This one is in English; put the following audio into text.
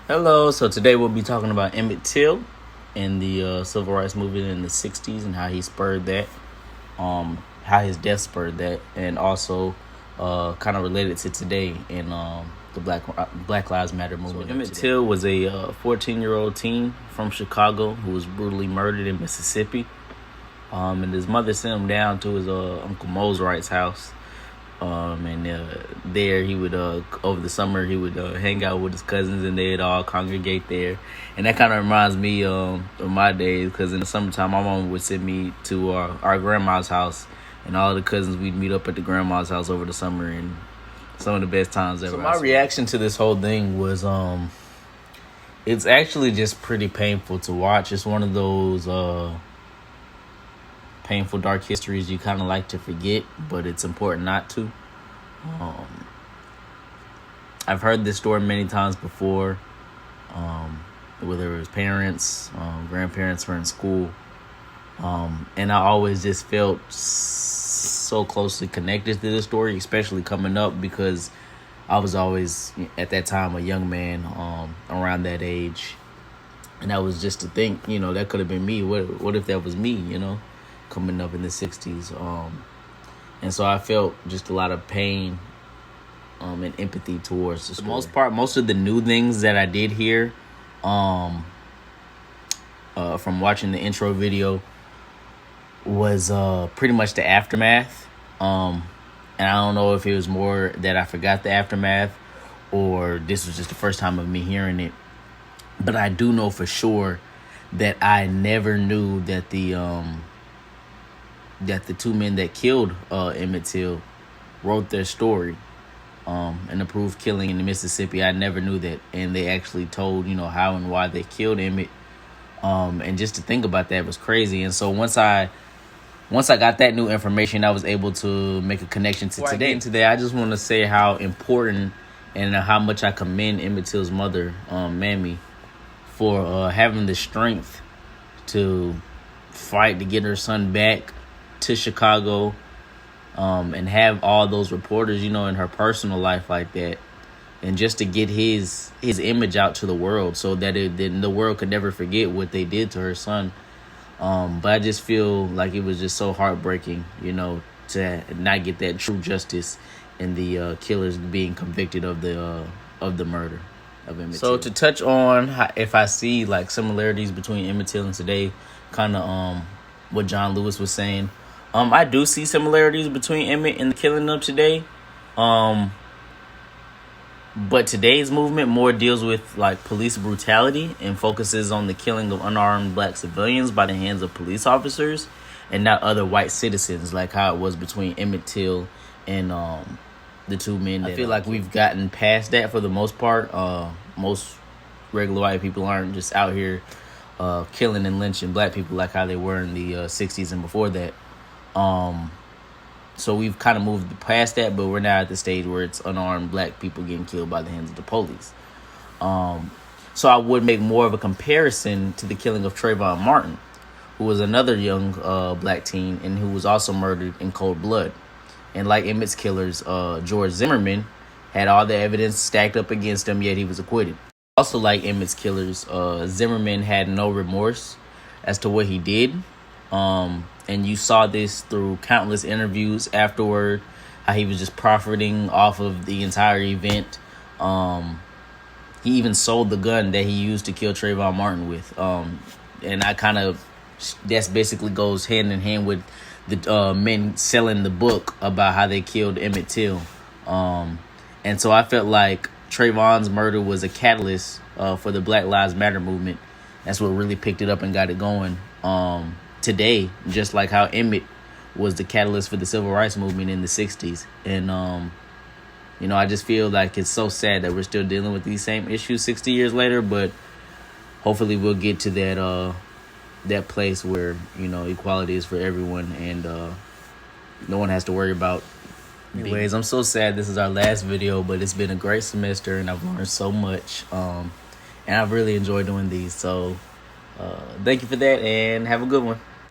Hello, so today we'll be talking about Emmett Till and the civil rights movement in the 60s and how he spurred that, how his death spurred that, and also kind of related to today in the Black Lives Matter movement. So Emmett Till was a 14-year-old teen from Chicago who was brutally murdered in Mississippi, and his mother sent him down to his Uncle Mose Wright's house. There he would over the summer he would hang out with his cousins, and they'd all congregate there. And that kind of reminds me of my days, because in the summertime my mom would send me to our grandma's house, and all the cousins, we'd meet up at the grandma's house over the summer, and some of the best times ever. So my reaction to this whole thing was it's actually just pretty painful to watch. It's one of those painful, dark histories you kind of like to forget, but it's important not to. I've heard this story many times before, whether it was parents, grandparents, or in school, and I always just felt so closely connected to this story, especially coming up, because I was always, at that time, a young man around that age, and I was just to think, that could have been me. What if that was me, coming up in the 60s. And so I felt just a lot of pain and empathy towards the story. For the most part, most of the new things that I did hear from watching the intro video was pretty much the aftermath. And I don't know if it was more that I forgot the aftermath or this was just the first time of me hearing it. But I do know for sure that I never knew that the two men that killed Emmett Till wrote their story, an approved killing in Mississippi. I never knew that, and they actually told how and why they killed Emmett, and just to think about that was crazy. And so once I got that new information, I was able to make a connection to today. And today, I just want to say how important and how much I commend Emmett Till's mother, Mammy, for having the strength to fight to get her son back to Chicago, and have all those reporters, in her personal life like that, and just to get his image out to the world so that the world could never forget what they did to her son. But I just feel like it was just so heartbreaking, to not get that true justice and the killers being convicted of the murder of Emmett Till. So to touch on if I see like similarities between Emmett Till and today, kind of what John Lewis was saying. I do see similarities between Emmett and the killing of today. But today's movement more deals with like police brutality and focuses on the killing of unarmed black civilians by the hands of police officers and not other white citizens, like how it was between Emmett Till and the two men. I feel like we've gotten past that for the most part. Most regular white people aren't just out here killing and lynching black people like how they were in the 60s and before that. So we've kind of moved past that, but we're now at the stage where it's unarmed black people getting killed by the hands of the police. So I would make more of a comparison to the killing of Trayvon Martin, who was another young black teen and who was also murdered in cold blood. And like Emmett's killers, George Zimmerman had all the evidence stacked up against him, yet he was acquitted. Also like Emmett's killers, Zimmerman had no remorse as to what he did. And you saw this through countless interviews afterward, how he was just profiting off of the entire event. He even sold the gun that he used to kill Trayvon Martin with. And that's basically goes hand in hand with the men selling the book about how they killed Emmett Till. And so I felt like Trayvon's murder was a catalyst for the Black Lives Matter movement. That's what really picked it up and got it going. Today, just like how Emmett was the catalyst for the civil rights movement in the 60s. And, I just feel like it's so sad that we're still dealing with these same issues 60 years later, but hopefully we'll get to that place where, equality is for everyone and no one has to worry about. Anyways, I'm so sad this is our last video, but it's been a great semester and I've learned so much. And I've really enjoyed doing these. So thank you for that and have a good one.